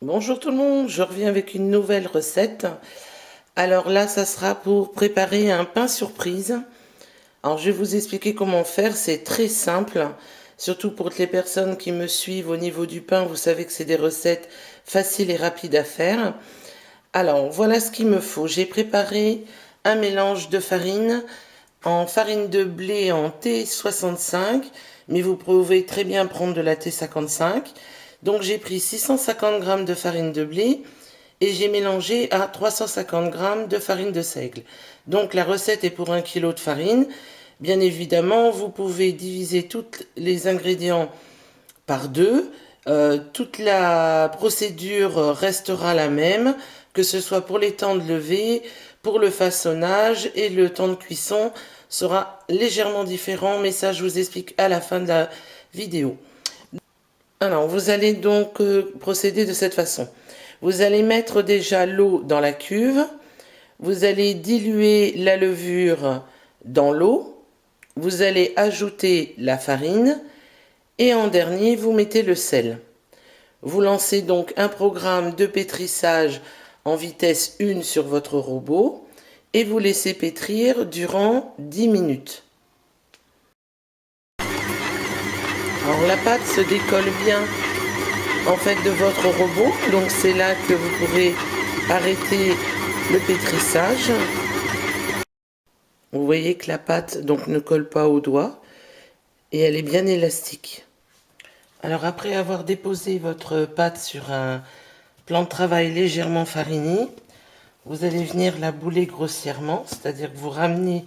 Bonjour tout le monde, je reviens avec une nouvelle recette. Alors là, ça sera pour préparer un pain surprise. Alors je vais vous expliquer comment faire, c'est très simple. Surtout pour les personnes qui me suivent au niveau du pain, vous savez que c'est des recettes faciles et rapides à faire. Alors voilà ce qu'il me faut. J'ai préparé un mélange de farine en farine de blé en T65, mais vous pouvez très bien prendre de la T55. Donc j'ai pris 650 g de farine de blé et j'ai mélangé à 350 g de farine de seigle. Donc la recette est pour 1 kg de farine. Bien évidemment, vous pouvez diviser tous les ingrédients par deux. Toute la procédure restera la même, que ce soit pour les temps de levée, pour le façonnage, et le temps de cuisson sera légèrement différent, mais ça je vous explique à la fin de la vidéo. Alors vous allez donc procéder de cette façon. Vous allez mettre déjà l'eau dans la cuve, vous allez diluer la levure dans l'eau, vous allez ajouter la farine, et en dernier, vous mettez le sel. Vous lancez donc un programme de pétrissage en vitesse 1 sur votre robot et vous laissez pétrir durant 10 minutes. Alors la pâte se décolle bien en fait de votre robot, donc c'est là que vous pourrez arrêter le pétrissage. Vous voyez que la pâte donc ne colle pas au doigt et elle est bien élastique. Alors après avoir déposé votre pâte sur un plan de travail légèrement fariné, vous allez venir la bouler grossièrement, c'est-à-dire que vous ramenez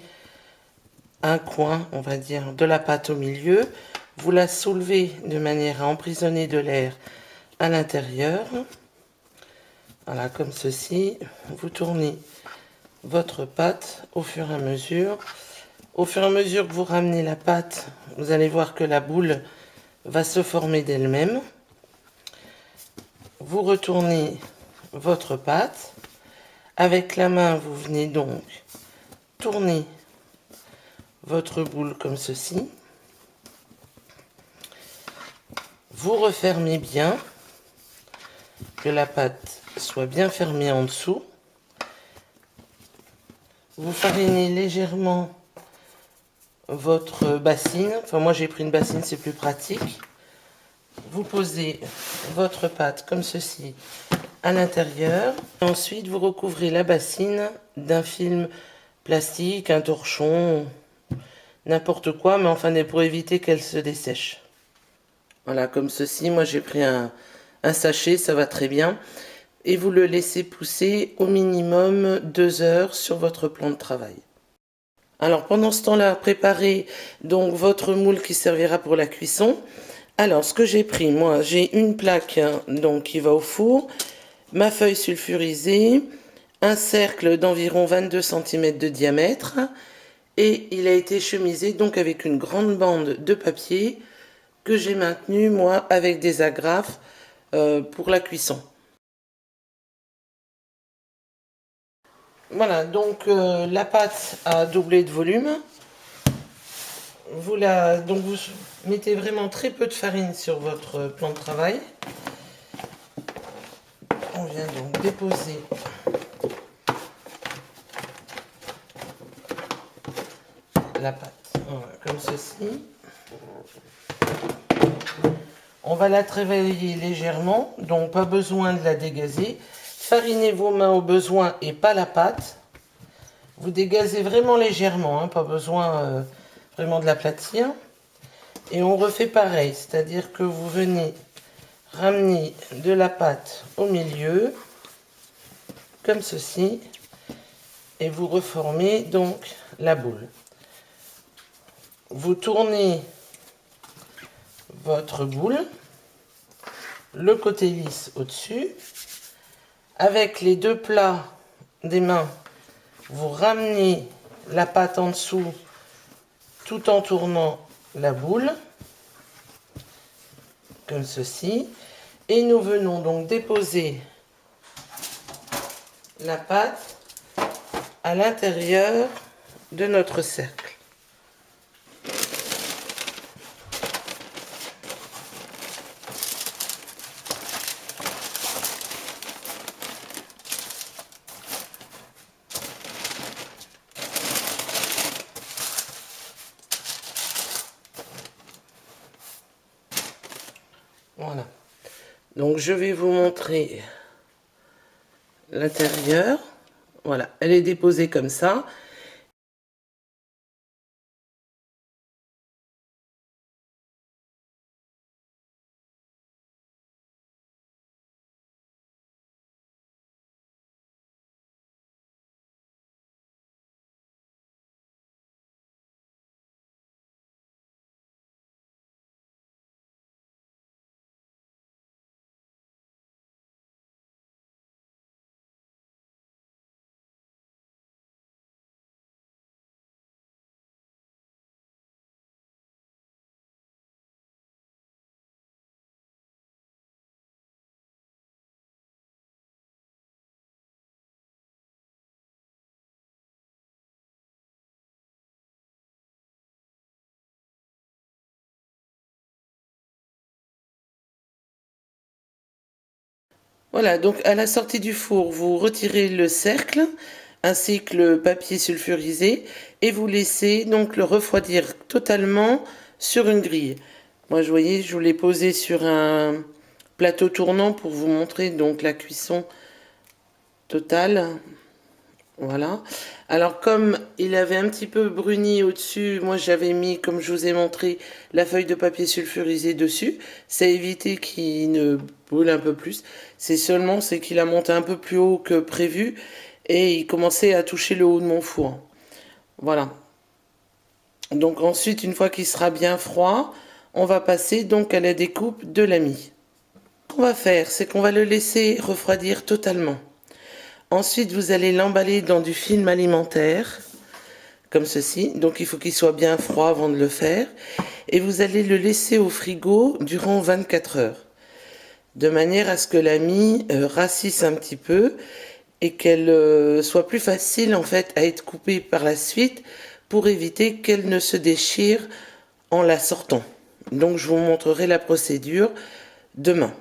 un coin, on va dire, de la pâte au milieu, vous la soulevez de manière à emprisonner de l'air à l'intérieur. Voilà, comme ceci, vous tournez votre pâte au fur et à mesure. Au fur et à mesure que vous ramenez la pâte, vous allez voir que la boule va se former d'elle-même. Vous retournez votre pâte. Avec la main, vous venez donc tourner votre boule comme ceci. Vous refermez bien, que la pâte soit bien fermée en dessous. Vous farinez légèrement votre bassine. Enfin, moi j'ai pris une bassine, c'est plus pratique. Vous posez votre pâte comme ceci à l'intérieur. Ensuite, vous recouvrez la bassine d'un film plastique, un torchon, n'importe quoi, mais enfin pour éviter qu'elle se dessèche. Voilà, comme ceci. Moi j'ai pris un sachet, ça va très bien. Et vous le laissez pousser au minimum 2 heures sur votre plan de travail. Alors pendant ce temps-là, préparez donc votre moule qui servira pour la cuisson. Alors ce que j'ai pris, moi j'ai une plaque donc qui va au four, ma feuille sulfurisée, un cercle d'environ 22 cm de diamètre et il a été chemisé donc avec une grande bande de papier que j'ai maintenu moi avec des agrafes pour la cuisson. Voilà, donc la pâte a doublé de volume. Donc vous mettez vraiment très peu de farine sur votre plan de travail. On vient donc déposer la pâte, voilà, comme ceci. On va la travailler légèrement, donc pas besoin de la dégazer. Farinez vos mains au besoin et pas la pâte. Vous dégazez vraiment légèrement, hein, pas besoin vraiment de l'aplatir. Et on refait pareil, c'est-à-dire que vous venez ramener de la pâte au milieu, comme ceci, et vous reformez donc la boule. Vous tournez votre boule, le côté lisse au-dessus. Avec les deux plats des mains, vous ramenez la pâte en dessous tout en tournant la boule, comme ceci. Et nous venons donc déposer la pâte à l'intérieur de notre cercle. Voilà. Donc je vais vous montrer l'intérieur. Voilà, elle est déposée comme ça. Voilà, donc à la sortie du four, vous retirez le cercle ainsi que le papier sulfurisé et vous laissez donc le refroidir totalement sur une grille. Moi, je voyais, je vous l'ai posé sur un plateau tournant pour vous montrer donc la cuisson totale. Voilà. Alors comme il avait un petit peu bruni au-dessus, moi j'avais mis, comme je vous ai montré, la feuille de papier sulfurisé dessus. Ça a évité qu'il ne brûle un peu plus. C'est qu'il a monté un peu plus haut que prévu et il commençait à toucher le haut de mon four. Voilà. Donc ensuite, une fois qu'il sera bien froid, on va passer donc à la découpe de la mie. Ce qu'on va faire, c'est qu'on va le laisser refroidir totalement. Ensuite, vous allez l'emballer dans du film alimentaire, comme ceci. Donc, il faut qu'il soit bien froid avant de le faire. Et vous allez le laisser au frigo durant 24 heures, de manière à ce que la mie rassisse un petit peu et qu'elle soit plus facile en fait à être coupée par la suite pour éviter qu'elle ne se déchire en la sortant. Donc, je vous montrerai la procédure demain.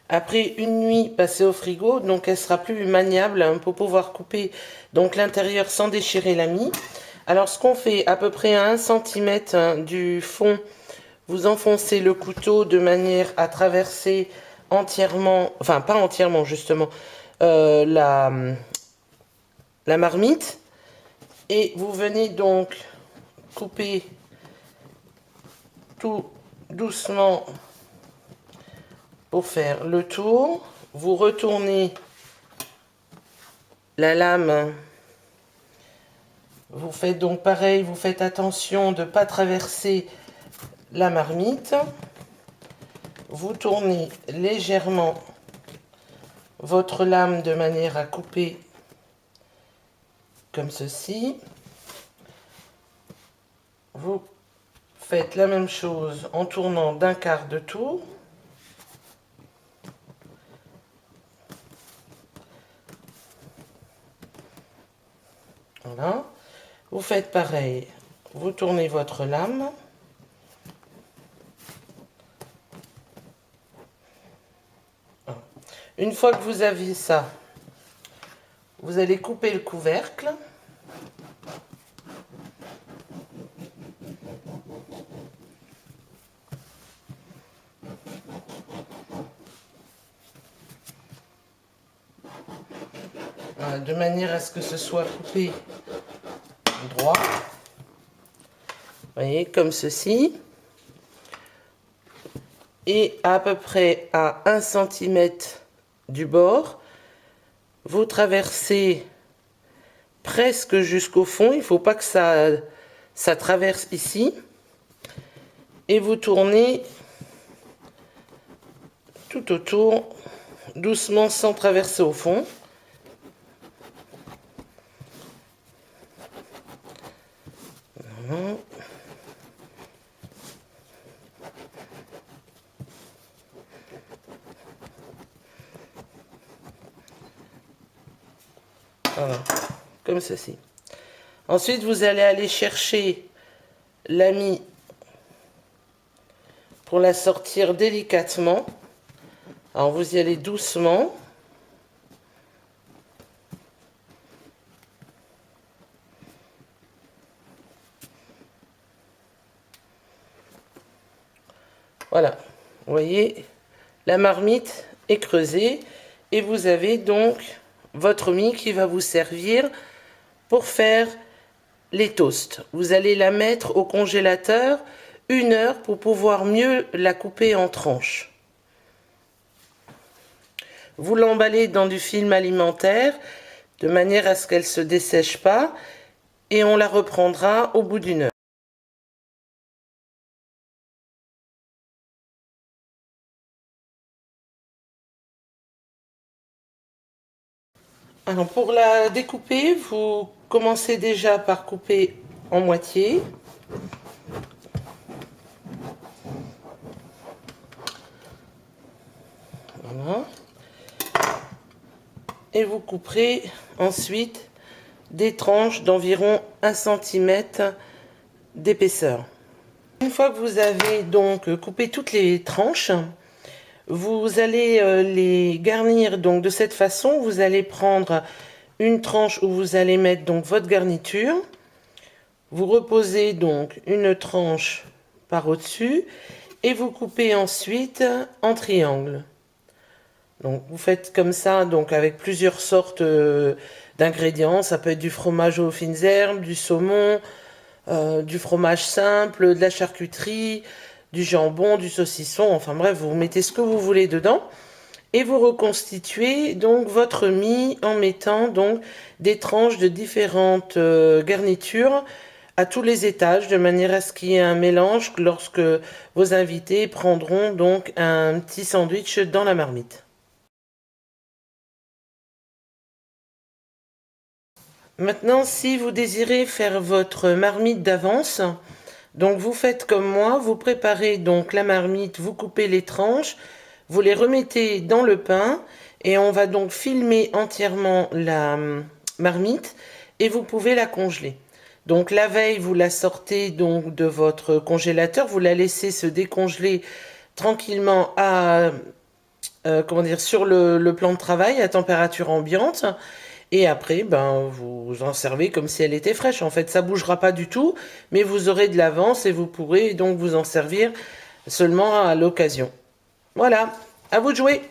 Après une nuit passée au frigo, donc elle sera plus maniable hein, pour pouvoir couper donc l'intérieur sans déchirer la mie. Alors ce qu'on fait à peu près à 1 cm du fond, vous enfoncez le couteau de manière à traverser entièrement, enfin pas entièrement justement, la marmite. Et vous venez donc couper tout doucement pour faire le tour. Vous retournez la lame. Vous faites donc pareil, vous faites attention de ne pas traverser la marmite. Vous tournez légèrement votre lame de manière à couper comme ceci. Vous faites la même chose en tournant d'un quart de tour. Voilà. Vous faites pareil, vous tournez votre lame. Une fois que vous avez ça, vous allez couper le couvercle. Voilà, de manière à ce que ce soit coupé droit. Vous voyez, comme ceci. Et à peu près à 1 cm du bord, vous traversez presque jusqu'au fond. Il ne faut pas que ça traverse ici. Et vous tournez tout autour, doucement, sans traverser au fond. Voilà. Voilà, comme ceci. Ensuite, vous allez aller chercher la mie pour la sortir délicatement. Alors, vous y allez doucement. Voilà, vous voyez, la marmite est creusée et vous avez donc votre mie qui va vous servir pour faire les toasts. Vous allez la mettre au congélateur 1 heure pour pouvoir mieux la couper en tranches. Vous l'emballez dans du film alimentaire de manière à ce qu'elle ne se dessèche pas et on la reprendra au bout d'1 heure. Alors pour la découper, vous commencez déjà par couper en moitié. Voilà. Et vous couperez ensuite des tranches d'environ 1 cm d'épaisseur. Une fois que vous avez donc coupé toutes les tranches, vous allez les garnir donc de cette façon. Vous allez prendre une tranche où vous allez mettre donc votre garniture. Vous reposez donc une tranche par au-dessus et vous coupez ensuite en triangle. Donc vous faites comme ça, donc avec plusieurs sortes d'ingrédients. Ça peut être du fromage aux fines herbes, du saumon, du fromage simple, de la charcuterie, du jambon, du saucisson. Enfin bref, vous mettez ce que vous voulez dedans. Et vous reconstituez donc votre mie en mettant donc des tranches de différentes garnitures à tous les étages, de manière à ce qu'il y ait un mélange lorsque vos invités prendront donc un petit sandwich dans la marmite. Maintenant, si vous désirez faire votre marmite d'avance, donc vous faites comme moi, vous préparez donc la marmite, vous coupez les tranches, vous les remettez dans le pain et on va donc filmer entièrement la marmite et vous pouvez la congeler. Donc la veille, vous la sortez donc de votre congélateur, vous la laissez se décongeler tranquillement à, comment dire, sur le plan de travail à température ambiante. Et après, ben, vous en servez comme si elle était fraîche. En fait, ça bougera pas du tout, mais vous aurez de l'avance et vous pourrez donc vous en servir seulement à l'occasion. Voilà, à vous de jouer!